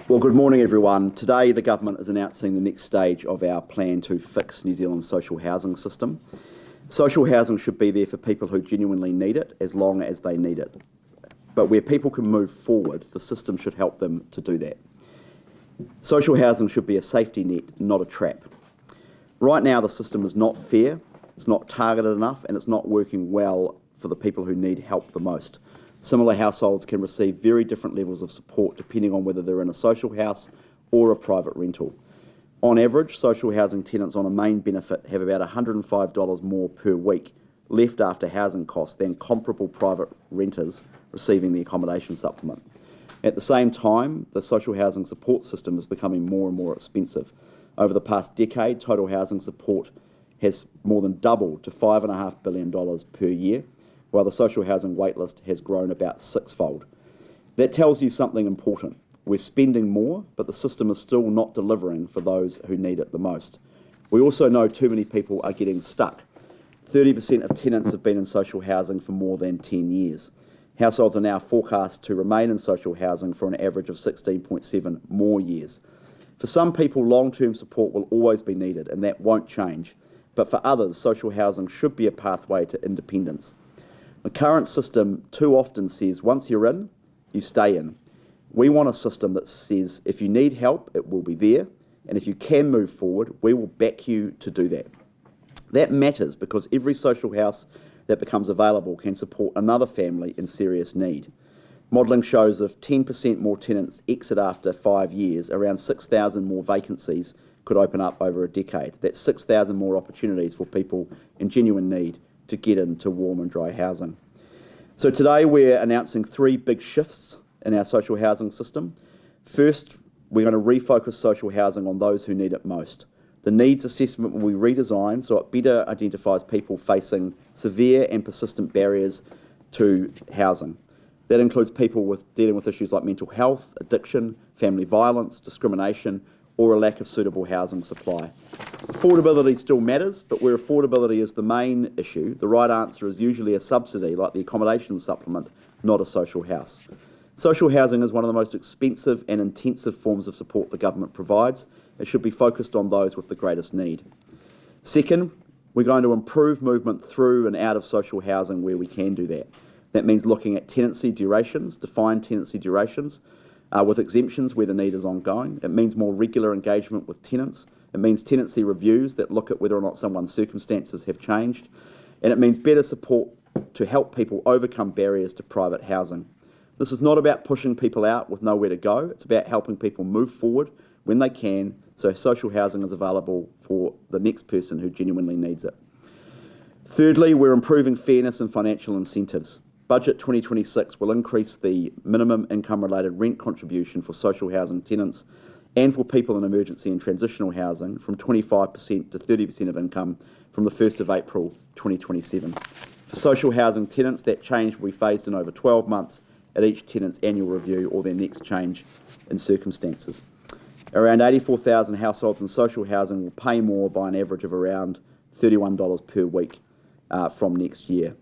Well, good morning, everyone. Today, the government is announcing the next stage of our plan to fix New Zealand's social housing system. Social housing should be there for people who genuinely need it, as long as they need it. But where people can move forward, the system should help them to do that. Social housing should be a safety net, not a trap. Right now, the system is not fair, it's not targeted enough, and it's not working well for the people who need help the most. Similar households can receive very different levels of support depending on whether they're in a social house or a private rental. On average, social housing tenants on a main benefit have about $105 more per week left after housing costs than comparable private renters receiving the accommodation supplement. At the same time, the social housing support system is becoming more and more expensive. Over the past decade, total housing support has more than doubled to $5.5 billion per year, while the social housing waitlist has grown about sixfold. That tells you something important. We're spending more, but the system is still not delivering for those who need it the most. We also know too many people are getting stuck. 30% of tenants have been in social housing for more than 10 years. Households are now forecast to remain in social housing for an average of 16.7 more years. For some people, long-term support will always be needed, and that won't change. But for others, social housing should be a pathway to independence. The current system too often says once you're in, you stay in. We want a system that says if you need help, it will be there, and if you can move forward, we will back you to do that. That matters because every social house that becomes available can support another family in serious need. Modelling shows if 10% more tenants exit after 5 years, around 6,000 more vacancies could open up over a decade. That's 6,000 more opportunities for people in genuine need to get into warm and dry housing. So today we're announcing 3 big shifts in our social housing system. First, we're going to refocus social housing on those who need it most. The needs assessment will be redesigned so it better identifies people facing severe and persistent barriers to housing. That includes people dealing with issues like mental health, addiction, family violence, discrimination, or a lack of suitable housing supply. Affordability still matters, but where affordability is the main issue, the right answer is usually a subsidy like the accommodation supplement, not a social house. Social housing is one of the most expensive and intensive forms of support the government provides. It should be focused on those with the greatest need. Second, we're going to improve movement through and out of social housing where we can do that. That means looking at tenancy durations, defined tenancy durations, with exemptions where the need is ongoing. It means more regular engagement with tenants. It means tenancy reviews that look at whether or not someone's circumstances have changed. And it means better support to help people overcome barriers to private housing. This is not about pushing people out with nowhere to go. It's about helping people move forward when they can so social housing is available for the next person who genuinely needs it. Thirdly, we're improving fairness and financial incentives. Budget 2026 will increase the minimum income-related rent contribution for social housing tenants and for people in emergency and transitional housing from 25% to 30% of income from the 1st of April 2027. For social housing tenants, that change will be phased in over 12 months at each tenant's annual review or their next change in circumstances. Around 84,000 households in social housing will pay more by an average of around $31 per week from next year.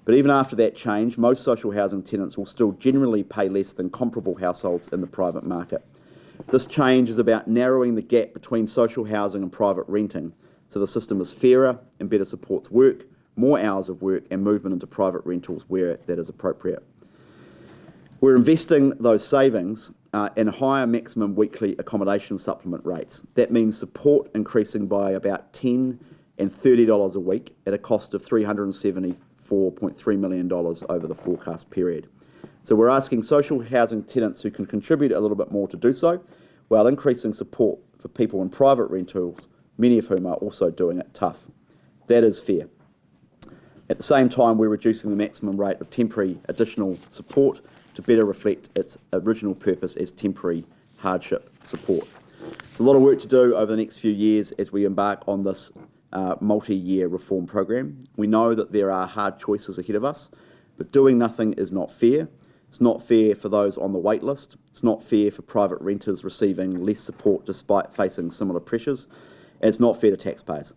But even after that change, most social housing tenants will still generally pay less than comparable households in the private market. This change is about narrowing the gap between social housing and private renting, so the system is fairer and better supports work, more hours of work and movement into private rentals where that is appropriate. We're investing those savings in higher maximum weekly accommodation supplement rates. That means support increasing by about $10 and $30 a week at a cost of $374.3 million over the forecast period. So we're asking social housing tenants who can contribute a little bit more to do so, while increasing support for people in private rentals, many of whom are also doing it tough. That is fair. At the same time, we're reducing the maximum rate of temporary additional support to better reflect its original purpose as temporary hardship support. There's a lot of work to do over the next few years as we embark on this multi-year reform program. We know that there are hard choices ahead of us, but doing nothing is not fair. It's not fair for those on the wait list. It's not fair for private renters receiving less support despite facing similar pressures. And it's not fair to taxpayers.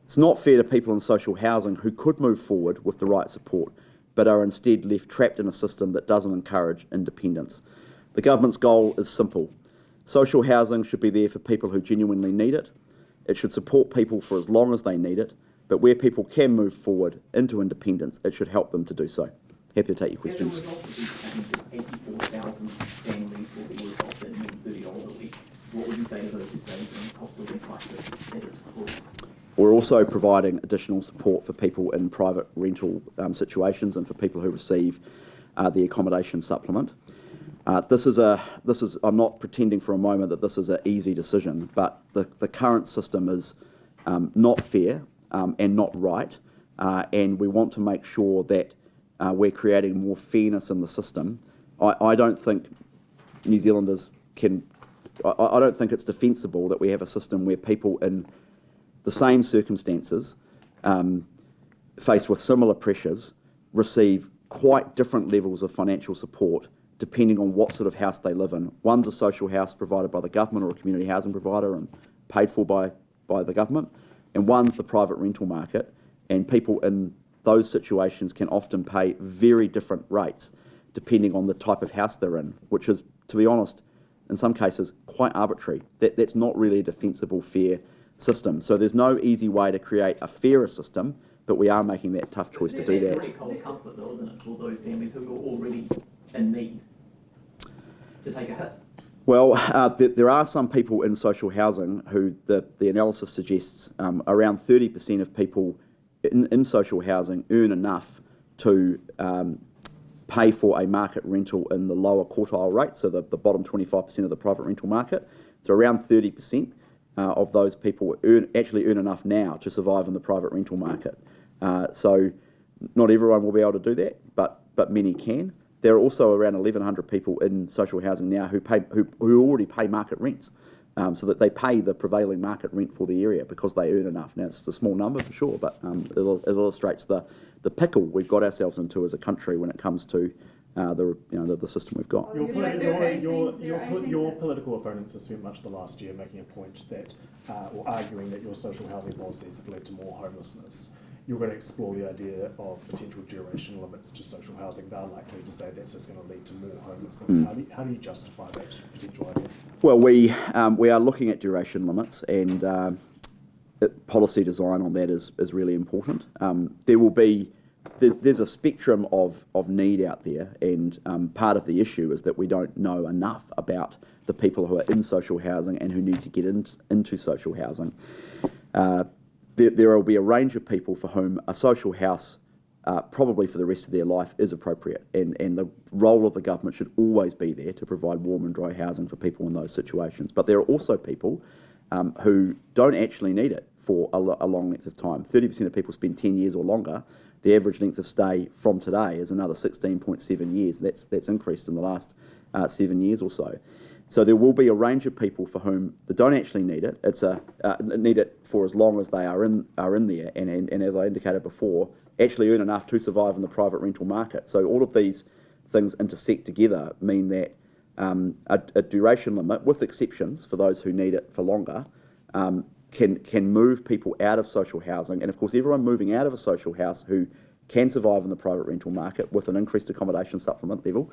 It's not fair to people in social housing who could move forward with the right support, but are instead left trapped in a system that doesn't encourage independence. The government's goal is simple: Social housing should be there for people who genuinely need it. It should support people for as long as they need it, but where people can move forward into independence, it should help them to do so. Happy to take your questions. As a result of these changes, 84,000 families will be resulted in $30 a week. What would you say to those who say in the cost of living crisis that is cruel? We're also providing additional support for people in private rental situations and for people who receive the accommodation supplement. I'm not pretending for a moment that this is an easy decision, but the current system is not fair and not right, and we want to make sure that we're creating more fairness in the system. I don't think New Zealanders can. I don't think it's defensible that we have a system where people in the same circumstances, faced with similar pressures, receive quite different levels of financial support depending on what sort of house they live in. One's a social house provided by the government or a community housing provider and paid for by the government, and one's the private rental market, and people in those situations can often pay very different rates depending on the type of house they're in, which is, to be honest, in some cases quite arbitrary. That's not really a defensible, fair system. So there's no easy way to create a fairer system, but we are making that tough choice to do that. It's a pretty cold comfort though, isn't it, for those families who are already in need to take a hit? Well, there are some people in social housing who the analysis suggests around 30% of people in social housing earn enough to pay for a market rental in the lower quartile rate, so the bottom 25% of the private rental market. So around 30% of those people actually earn enough now to survive in the private rental market. So not everyone will be able to do that, but many can. There are also around 1,100 people in social housing now who already pay market rents, so that they pay the prevailing market rent for the area because they earn enough. Now it's a small number for sure, but it illustrates the pickle we've got ourselves into as a country when it comes to the system we've got. Your political opponents have spent much of the last year making a point that, or arguing that your social housing policies have led to more homelessness. You're going to explore the idea of potential duration limits to social housing. They're likely to say that's just going to lead to more homelessness. How do you justify that potential idea? Well, we are looking at duration limits, and policy design on that is really important. There's a spectrum of need out there, and part of the issue is that we don't know enough about the people who are in social housing and who need to get into social housing. There will be a range of people for whom a social house, probably for the rest of their life, is appropriate, and the role of the government should always be there to provide warm and dry housing for people in those situations. But there are also people who don't actually need it for a long length of time. 30% of people spend 10 years or longer. The average length of stay from today is another 16.7 years. That's increased in the last 7 years or so. So there will be a range of people for whom they don't actually need it. Need it for as long as they are in there, and as I indicated before, actually earn enough to survive in the private rental market. So all of these things intersect together mean that a duration limit, with exceptions for those who need it for longer, can move people out of social housing. And of course, everyone moving out of a social house who can survive in the private rental market with an increased accommodation supplement level,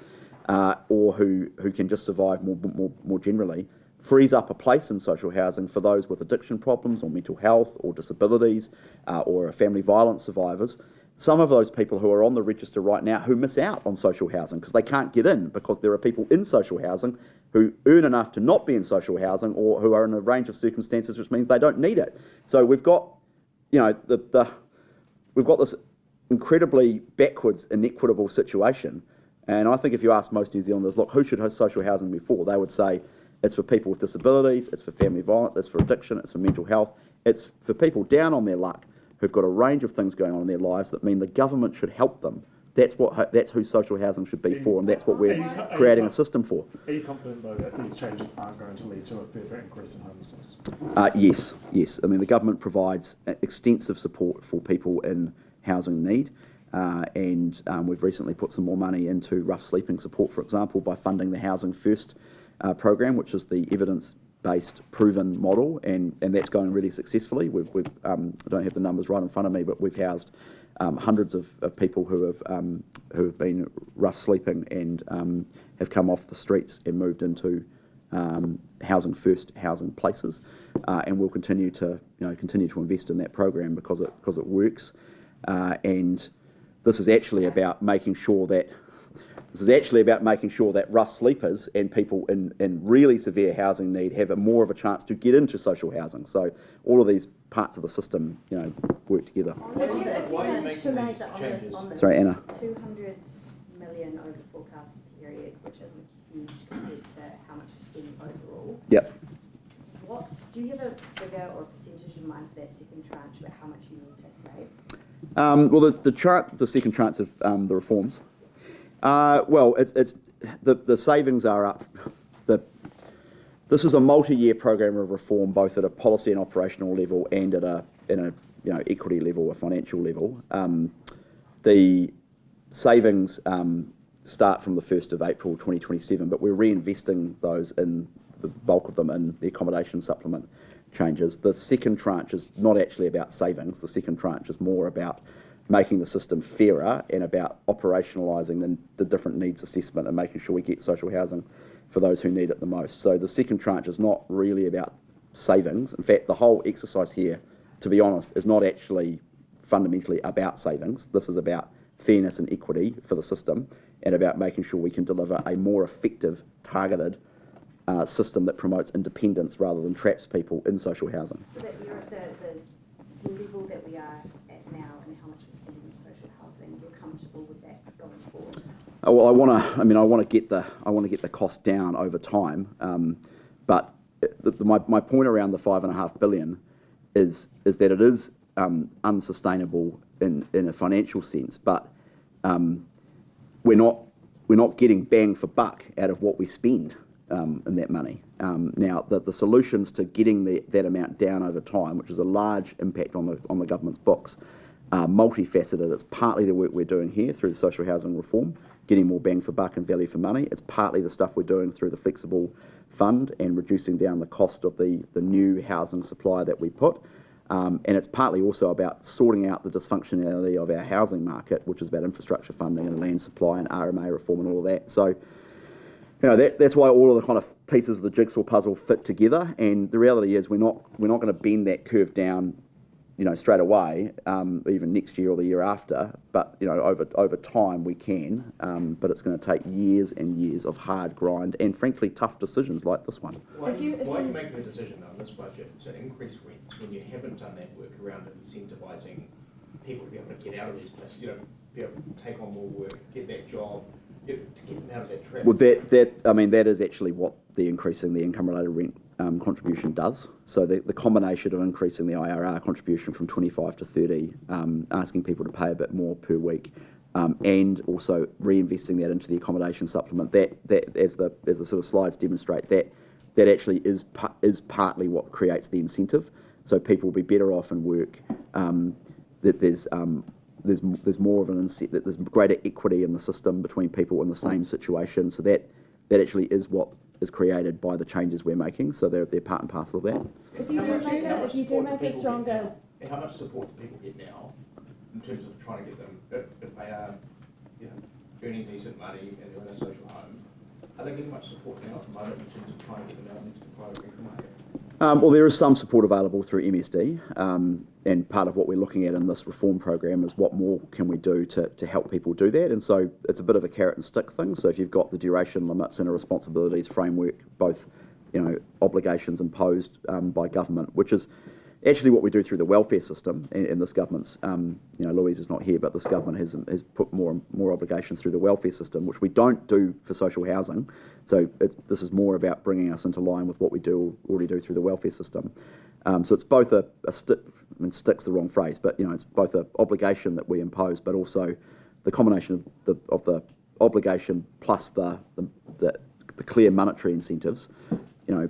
or who can just survive more generally, frees up a place in social housing for those with addiction problems or mental health or disabilities or family violence survivors. Some of those people who are on the register right now who miss out on social housing because they can't get in because there are people in social housing who earn enough to not be in social housing or who are in a range of circumstances which means they don't need it. So we've got, we've got this incredibly backwards, inequitable situation. And I think if you ask most New Zealanders, look, who should social housing be for? They would say it's for people with disabilities, it's for family violence, it's for addiction, it's for mental health, it's for people down on their luck who've got a range of things going on in their lives that mean the government should help them. That's who social housing should be for, and that's what we're creating a system for. Are you confident, though, that these changes aren't going to lead to a further increase in homelessness? Yes. I mean, the government provides extensive support for people in housing need, and we've recently put some more money into rough sleeping support, for example, by funding the Housing First program, which is the evidence-based proven model, and that's going really successfully. I don't have the numbers right in front of me, but we've housed hundreds of people who have been rough sleeping and have come off the streets and moved into housing first housing places, and we'll continue to invest in that program because it works, and this is actually about making sure that rough sleepers and people in really severe housing need have more of a chance to get into social housing. So all of these parts of the system, work together. Why are you making these changes? Sorry, Anna. 200 million over the forecast period, which isn't huge compared to how much you're spending overall. Yep. Do you have a figure or a percentage in mind for that second tranche about how much you need to save? Well, the second tranche of the reforms. Well, it's the savings are up. This is a multi-year program of reform, both at a policy and operational level, and at an equity level, a financial level. The savings start from the 1st of April 2027, but we're reinvesting those in the bulk of them in the accommodation supplement changes. The second tranche is not actually about savings. The second tranche is more about making the system fairer and about operationalising the different needs assessment and making sure we get social housing for those who need it the most. So the second tranche is not really about savings. In fact, the whole exercise here, to be honest, is not actually fundamentally about savings. This is about fairness and equity for the system and about making sure we can deliver a more effective, targeted system that promotes independence rather than traps people in social housing. So that you're at the level that we are at now and how much we're spending in social housing, you're comfortable with that going forward? Well, I want to get the cost down over time, but my point around the $5.5 billion is that it is unsustainable in a financial sense, but we're not getting bang for buck out of what we spend in that money. Now, the solutions to getting that amount down over time, which is a large impact on the government's books, are multifaceted. It's partly the work we're doing here through the social housing reform, getting more bang for buck and value for money. It's partly the stuff we're doing through the flexible fund and reducing down the cost of the new housing supply that we put. And it's partly also about sorting out the dysfunctionality of our housing market, which is about infrastructure funding and land supply and RMA reform and all of that. So, that's why all of the kind of pieces of the jigsaw puzzle fit together. And the reality is we're not going to bend that curve down, straight away, even next year or the year after. But over time we can. But it's going to take years and years of hard grind and frankly tough decisions like this one. Why are you making the decision though in this budget to increase rents when you haven't done that work around incentivising people to be able to get out of these places, be able to take on more work, get that job, to get them out of that trap? Well, that is actually what the increasing the income-related rent contribution does. So the combination of increasing the IRR contribution from 25 to 30, asking people to pay a bit more per week, and also reinvesting that into the accommodation supplement. That as the sort of slides demonstrate, that actually is partly what creates the incentive. So people will be better off in work. That there's more of an incentive. That there's greater equity in the system between people in the same situation. So that actually is what is created by the changes we're making. So they're part and parcel of that. If you do make a stronger... And how much support do people get now in terms of trying to get them, if they are earning decent money and they're in a social home, are they getting much support now at the moment in terms of trying to get them out into the private rental market? Well, there is some support available through MSD, and part of what we're looking at in this reform program is what more can we do to help people do that. And so it's a bit of a carrot and stick thing. So if you've got the duration limits and a responsibilities framework, both obligations imposed by government, which is actually what we do through the welfare system. And this government's, Louise is not here, but this government has put more obligations through the welfare system, which we don't do for social housing. So this is more about bringing us into line with what we already do through the welfare system. So it's both stick's the wrong phrase, but it's both an obligation that we impose, but also the combination of the obligation plus the clear monetary incentives.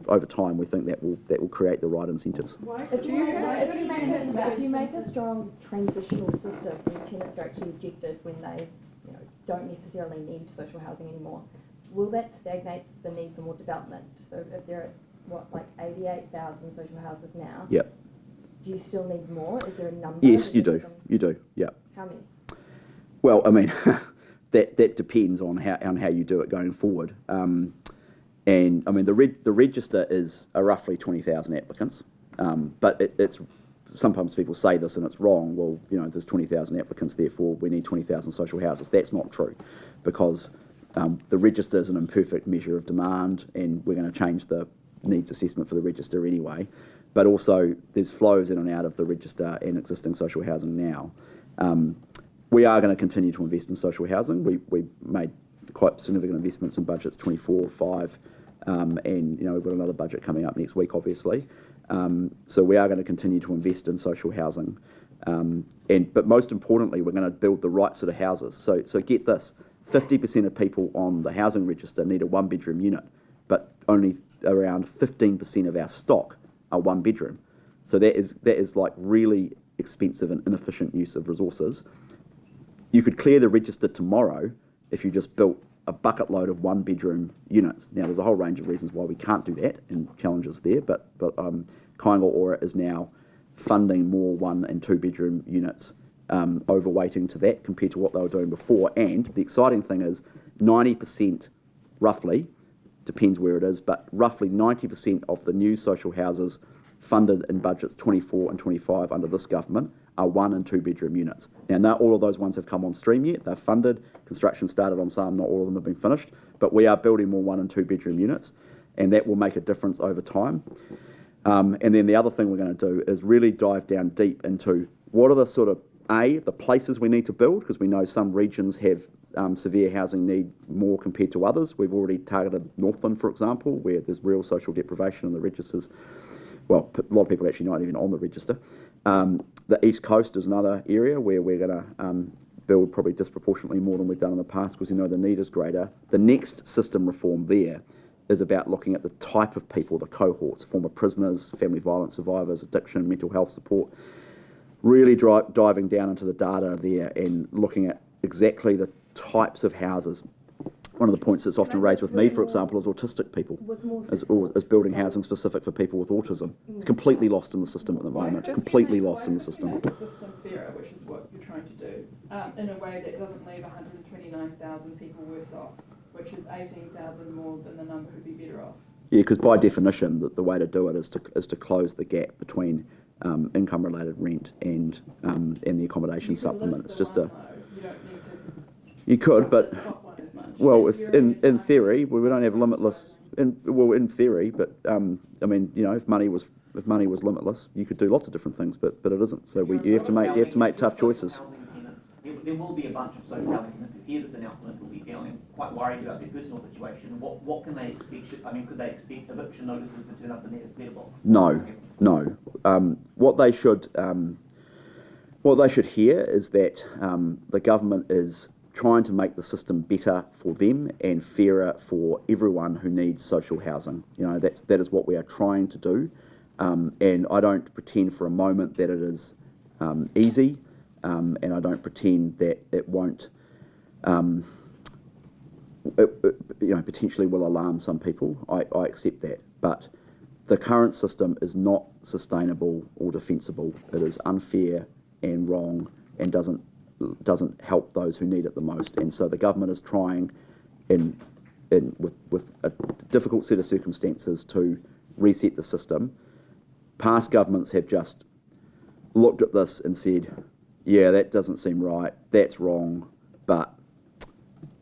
Over time, we think that will create the right incentives. If you make a strong transitional system where tenants are actually ejected when they don't necessarily need social housing anymore, will that stagnate the need for more development? So if there are 88,000 social houses now, Yep. Do you still need more? Is there a number? Yes, you do. You do. Yeah. How many? Well, that depends on how you do it going forward. And I mean, the register are roughly 20,000 applicants, but it's sometimes people say this and it's wrong. Well, you know, there's 20,000 applicants, therefore we need 20,000 social houses. That's not true, because the register is an imperfect measure of demand, and we're going to change the needs assessment for the register anyway. But also, there's flows in and out of the register and existing social housing now. We are going to continue to invest in social housing. We made quite significant investments in budgets 24, 5, and you know, we've got another budget coming up next week, obviously. So we are going to continue to invest in social housing, but most importantly, we're going to build the right sort of houses. So get this: 50% of people on the housing register need a one-bedroom unit, but only around 15% of our stock are one bedroom. So that is like really expensive and inefficient use of resources. You could clear the register tomorrow if you just built a bucket load of one-bedroom units. Now, there's a whole range of reasons why we can't do that and challenges there, but Kāinga Ora is now funding more one- and two-bedroom units, overweighting to that compared to what they were doing before. And the exciting thing is 90%, roughly, depends where it is, but roughly 90% of the new social houses funded in budgets 24 and 25 under this government are one- and two-bedroom units. Now, not all of those ones have come on stream yet. They're funded. Construction started on some. Not all of them have been finished. But we are building more one- and two-bedroom units, and that will make a difference over time. And then the other thing we're going to do is really dive down deep into what are the sort of, the places we need to build, because we know some regions have severe housing need more compared to others. We've already targeted Northland, for example, where there's real social deprivation in the registers. Well, a lot of people actually not even on the register. The East Coast is another area where we're going to build probably disproportionately more than we've done in the past, because we know the need is greater. The next system reform there is about looking at the type of people, the cohorts, former prisoners, family violence survivors, addiction, mental health support, really diving down into the data there and looking at exactly the types of houses. One of the points that's often raised with me, for example, is autistic people, is building housing specific for people with autism. Completely lost in the system at the moment, completely lost in the system. Make the system fairer, which is what you're trying to do, in a way that doesn't leave 129,000 people worse off, which is 18,000 more than the number who'd be better off. Yeah, because by definition, the way to do it is to close the gap between income-related rent and the accommodation supplement. It's just you don't need to. You could, but well, in theory, we don't have limitless. In theory, but I mean, you know, if money was limitless, you could do lots of different things, but it isn't. So you have to make tough choices. There will be a bunch of social housing tenants who hear this announcement will be feeling quite worried about their personal situation. What can they expect? Could they expect eviction notices to turn up in their letterbox? No. What they should hear is that the government is trying to make the system better for them and fairer for everyone who needs social housing. You know, that is what we are trying to do, and I don't pretend for a moment that it is easy. And I don't pretend that it won't, potentially will alarm some people. I accept that. But the current system is not sustainable or defensible. It is unfair and wrong and doesn't help those who need it the most. And so the government is trying, with a difficult set of circumstances, to reset the system. Past governments have just looked at this and said, yeah, that doesn't seem right, that's wrong, but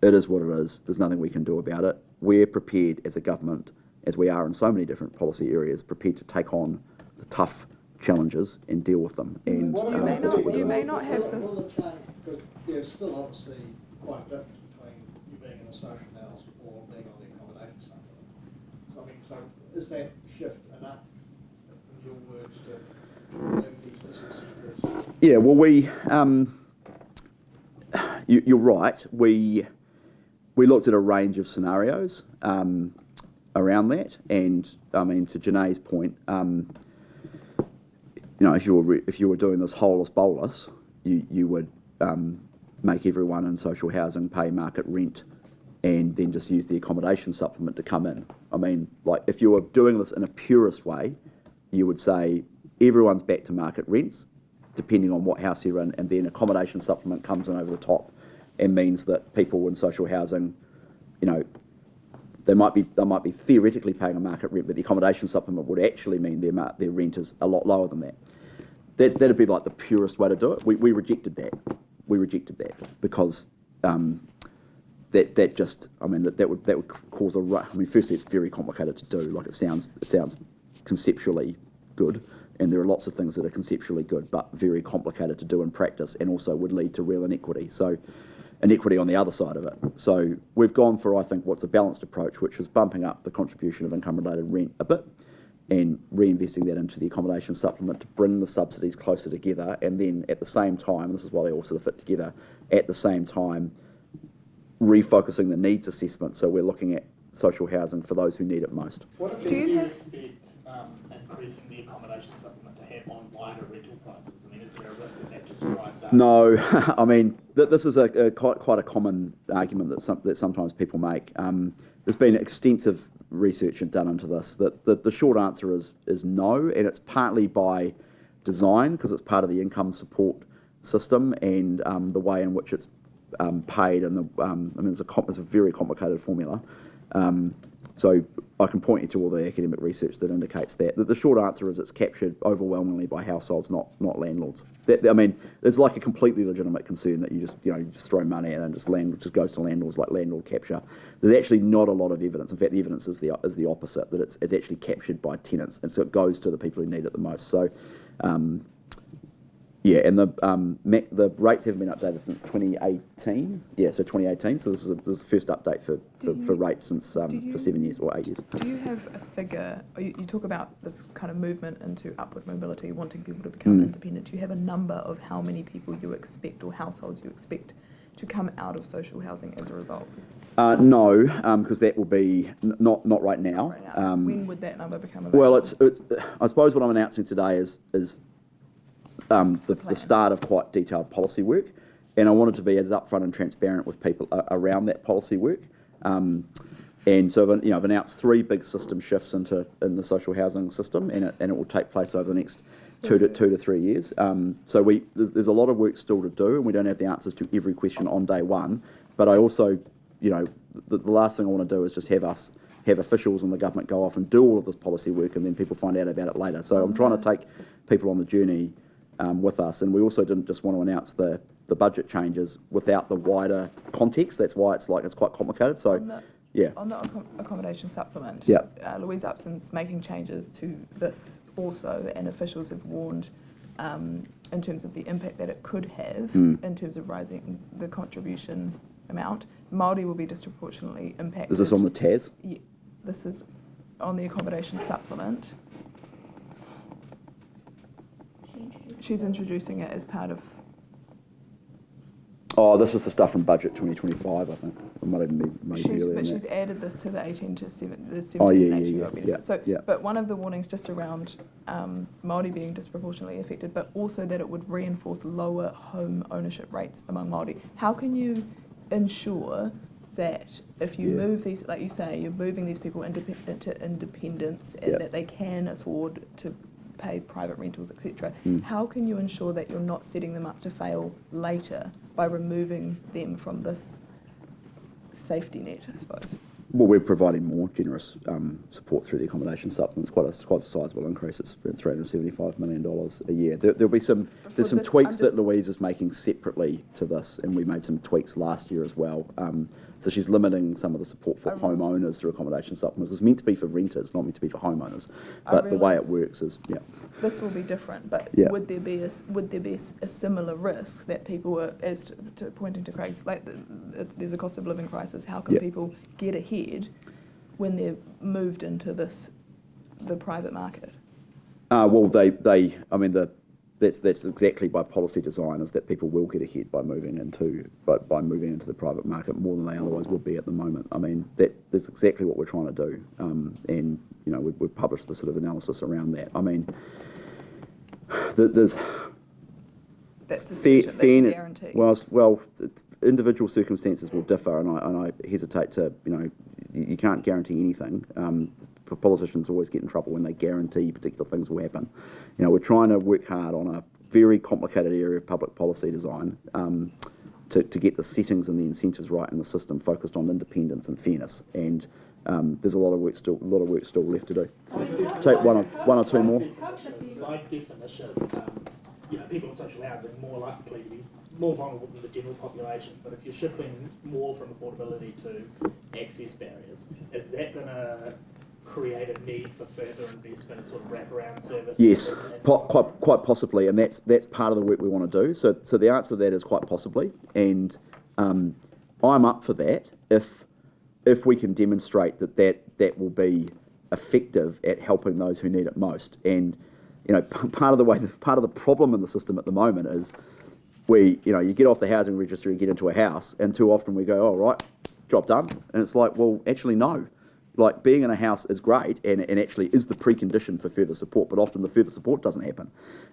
it is what it is. There's nothing we can do about it. We're prepared as a government, as we are in so many different policy areas, prepared to take on the tough challenges and deal with them. And that's what we're doing. You may not have this. But there's still obviously quite a difference between you being in a social house or being on the accommodation supplement. So is that shift enough, in your words, to move these diseases? Yeah, well, you're right. We looked at a range of scenarios around that, and I mean, to Janae's point, if you were doing this holus bolus, you would make everyone in social housing pay market rent, and then just use the accommodation supplement to come in. I mean, like if you were doing this in a purist way, you would say everyone's back to market rents, depending on what house you're in, and then accommodation supplement comes in over the top and means that people in social housing, they might be theoretically paying a market rent, but the accommodation supplement would actually mean their rent is a lot lower than that. That'd be like the purest way to do it. We rejected that. We rejected that because that would cause firstly, it's very complicated to do. Like it sounds conceptually good, and there are lots of things that are conceptually good, but very complicated to do in practice, and also would lead to real inequity. So, inequity on the other side of it. So we've gone for, I think, what's a balanced approach, which is bumping up the contribution of income-related rent a bit, and reinvesting that into the accommodation supplement to bring the subsidies closer together, and then at the same time, this is why they all sort of fit together, at the same time refocusing the needs assessment, so we're looking at social housing for those who need it most. What effect do you expect increasing the accommodation supplement to have on wider rental prices? I mean, is there a risk that just drives up? No, I mean, this is quite a common argument that sometimes people make. There's been extensive research done into this. That the short answer is no, and it's partly by design because it's part of the income support system and the way in which it's paid, and it's a very complicated formula. So I can point you to all the academic research that indicates that. The short answer is it's captured overwhelmingly by households, not landlords. There's like a completely legitimate concern that you just throw money in and just goes to landlords, like landlord capture. There's actually not a lot of evidence. In fact, the evidence is the opposite, that it's actually captured by tenants, and so it goes to the people who need it the most. So. And the rates haven't been updated since 2018. Yeah, so 2018. So this is the first update for rates since for 7 years or 8 years. Do you have a figure? You talk about this kind of movement into upward mobility, wanting people to become independent. Do you have a number of how many people you expect or households you expect to come out of social housing as a result? No, because that will be not right now. When would that number become available? Well, it's I suppose what I'm announcing today is the start of quite detailed policy work, and I wanted to be as upfront and transparent with people around that policy work. And so I've announced 3 big system shifts in the social housing system, and it will take place over the next 2 to 3 years. So there's a lot of work still to do, and we don't have the answers to every question on day one. But I also, the last thing I want to do is just have officials in the government go off and do all of this policy work, and then people find out about it later. So I'm trying to take people on the journey with us, and we also didn't just want to announce the budget changes without the wider context. That's why it's quite complicated. So, On the accommodation supplement, Louise Upson's making changes to this also, and officials have warned in terms of the impact that it could have in terms of rising the contribution amount. Māori will be disproportionately impacted. Is this on the TAS? Yeah, this is on the accommodation supplement. She's introducing it as part of... Oh, this is the stuff from Budget 2025, I think. It might even be maybe earlier than that. She's added this to the 18 to 7, the 17 Oh, yeah. But one of the warnings just around Māori being disproportionately affected, but also that it would reinforce lower home ownership rates among Māori. How can you ensure that if you move these, like you say, you're moving these people into independence and that they can afford to pay private rentals, etc. How can you ensure that you're not setting them up to fail later by removing them from this safety net, I suppose? Well, we're providing more generous support through the accommodation supplement. It's quite a sizable increase. It's $375 million a year. There'll be some tweaks that Louise is making separately to this, and we made some tweaks last year as well. So she's limiting some of the support for homeowners through accommodation supplements. It's meant to be for renters, not meant to be for homeowners. But the way it works is, This will be different, but would there be a similar risk that people are, as to pointing to Craig's, there's a cost of living crisis. How can people get ahead when they're moved into the private market? That's exactly by policy design, is that people will get ahead by moving into the private market more than they otherwise would be at the moment. I mean, that's exactly what we're trying to do, and we've published the sort of analysis around that. I mean, there's that's a guarantee. Well, individual circumstances will differ, and I hesitate to you can't guarantee anything. Politicians always get in trouble when they guarantee particular things will happen. We're trying to work hard on a very complicated area of public policy design to get the settings and the incentives right in the system, focused on independence and fairness. And there's a lot of work still left to do. Take one or two more. By definition, people in social housing are more likely to be more vulnerable than the general population. But if you're shifting more from affordability to access barriers, is that going to create a need for further investment in sort of wraparound services? Yes, quite possibly, and that's part of the work we want to do. So the answer to that is quite possibly, and I'm up for that if we can demonstrate that will be effective at helping those who need it most. And part of the problem in the system at the moment is you get off the housing register and get into a house, and too often we go, oh right, job done, and it's like, well, actually no. Like, being in a house is great and actually is the precondition for further support, but often the further support doesn't happen.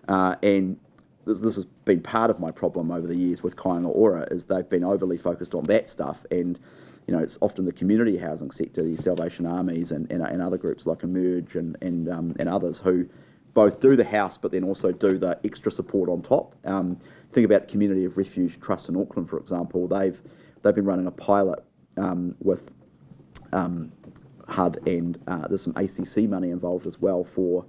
And this has been part of my problem over the years with Kāinga Ora, is they've been overly focused on that stuff, and it's often the community housing sector, the Salvation Armies and other groups like Emerge and others who both do the house but then also do the extra support on top. Think about Community of Refuge Trust in Auckland, for example. They've been running a pilot with HUD, and there's some ACC money involved as well for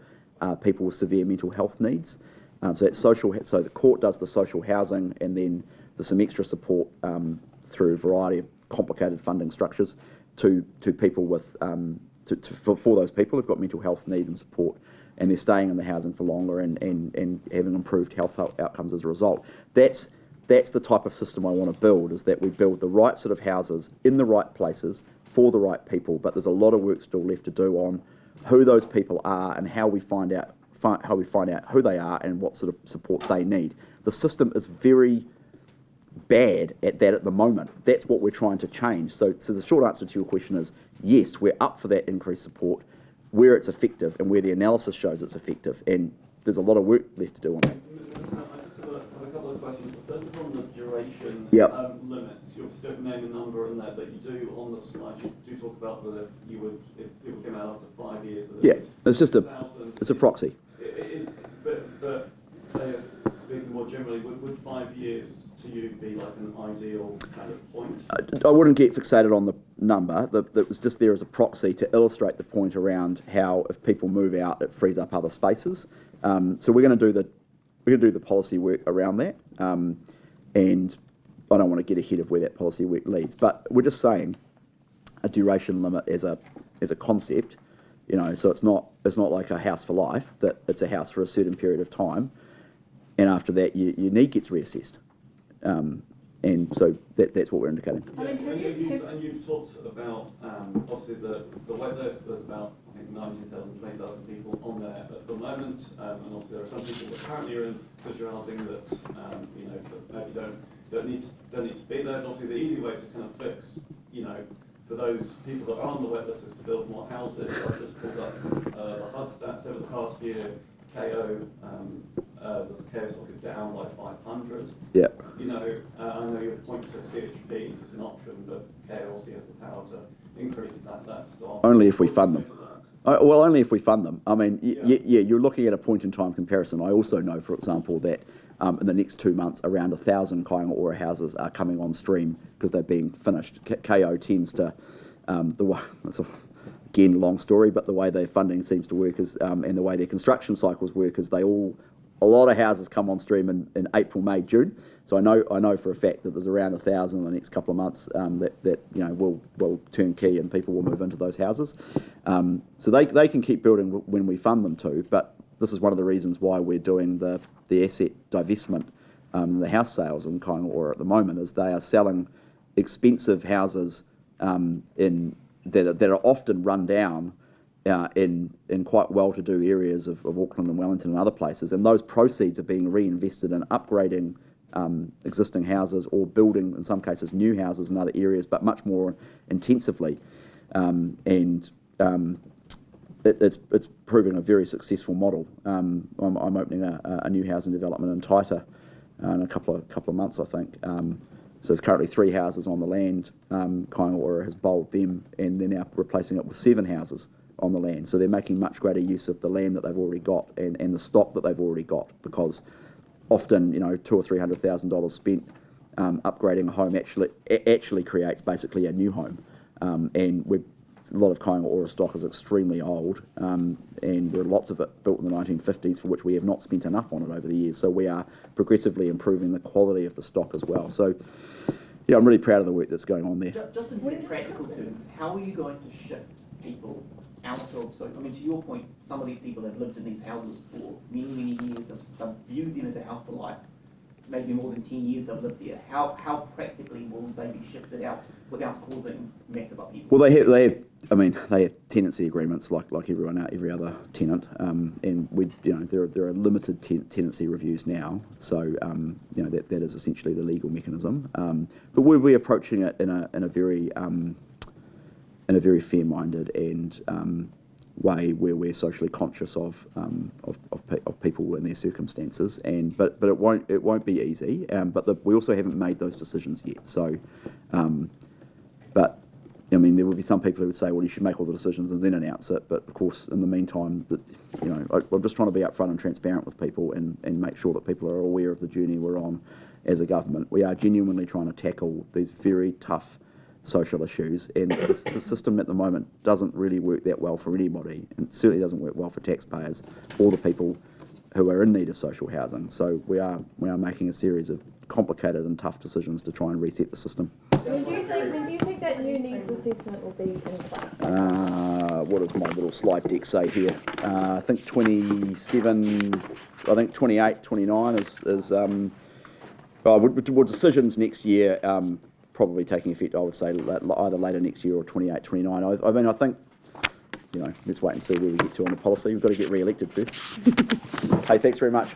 people with severe mental health needs. So the court does the social housing, and then there's some extra support through a variety of complicated funding structures to people with for those people who've got mental health need and support, and they're staying in the housing for longer and having improved health outcomes as a result. That's the type of system I want to build, is that we build the right sort of houses in the right places for the right people, but there's a lot of work still left to do on who those people are and how we find out who they are and what sort of support they need. The system is very bad at that at the moment. That's what we're trying to change. So the short answer to your question is yes, we're up for that increased support where it's effective and where the analysis shows it's effective, and there's a lot of work left to do on that. I just have a couple of questions. The first is on the duration limits. You obviously don't name a number in there, but you do on the slide. You do talk about that if people came out after 5 years. So it's just a proxy. It is, but I guess speaking more generally, would 5 years to you be like an ideal kind of point? I wouldn't get fixated on the number. That was just there as a proxy to illustrate the point around how if people move out, it frees up other spaces. So we're going to do the policy work around that, and I don't want to get ahead of where that policy work leads. But we're just saying a duration limit as a concept. So it's not like a house for life, that it's a house for a certain period of time, and after that your need gets reassessed. And so that's what we're indicating. And you've talked about obviously the wait list. There's about 19,000, 20,000 people on there at the moment, and also there are some people that currently are in social housing that that maybe don't need to be there. And obviously the easy way to kind of fix for those people that are on the wait list is to build more houses. I've just pulled up the HUD stats over the past year. KO, the KO stock is down by 500. Yeah. I know you point to CHPs as an option, but KO also has the power to increase that stock. Only if we fund them. Well, only if we fund them. I mean, you're looking at a point-in-time comparison. I also know, for example, that in the next 2 months, around 1,000 Kāinga Ora houses are coming on stream because they're being finished. KO tends to, again, long story, but the way their funding seems to work is, and the way their construction cycles work is a lot of houses come on stream in April, May, June. So I know for a fact that there's around 1,000 in the next couple of months that will turn key and people will move into those houses. So they can keep building when we fund them to, but this is one of the reasons why we're doing the asset divestment, the house sales in Kāinga Ora at the moment, is they are selling expensive houses that are often run down in quite well-to-do areas of Auckland and Wellington and other places, and those proceeds are being reinvested in upgrading existing houses or building, in some cases, new houses in other areas, but much more intensively. It's proving a very successful model. I'm opening a new housing development in Taita in a couple of months, I think. So there's currently 3 houses on the land. Kāinga Ora has bowled them, and they're now replacing it with 7 houses on the land. So they're making much greater use of the land that they've already got and the stock that they've already got, because often, $200,000 or $300,000 spent upgrading a home actually creates basically a new home. And a lot of Kāinga Ora stock is extremely old, and there are lots of it built in the 1950s for which we have not spent enough on it over the years. So we are progressively improving the quality of the stock as well. So, yeah, I'm really proud of the work that's going on there. Just in very practical terms, how are you going to shift people out of, so, I mean, to your point, some of these people have lived in these houses for many, many years, have viewed them as a house for life, maybe more than 10 years they've lived there. How practically will they be shifted out without causing massive upheaval? Well, they have tenancy agreements like every other tenant, and there are limited tenancy reviews now. So that is essentially the legal mechanism. But we'll be approaching it in a very fair-minded and way where we're socially conscious of people and their circumstances, but it won't be easy. But we also haven't made those decisions yet. So, but I mean, there will be some people who would say, well, you should make all the decisions and then announce it. But of course, in the meantime, I'm just trying to be upfront and transparent with people and make sure that people are aware of the journey we're on as a government. We are genuinely trying to tackle these very tough social issues, and the system at the moment doesn't really work that well for anybody, and it certainly doesn't work well for taxpayers or the people who are in need of social housing. So we are making a series of complicated and tough decisions to try and reset the system. When do you think that new needs assessment will be in place? What does my little slide deck say here? I think 27, I think 28, 29 is decisions next year, probably taking effect, I would say, either later next year or 28, 29. I mean, I think, let's wait and see where we get to on the policy. We've got to get re-elected first. Hey, thanks very much.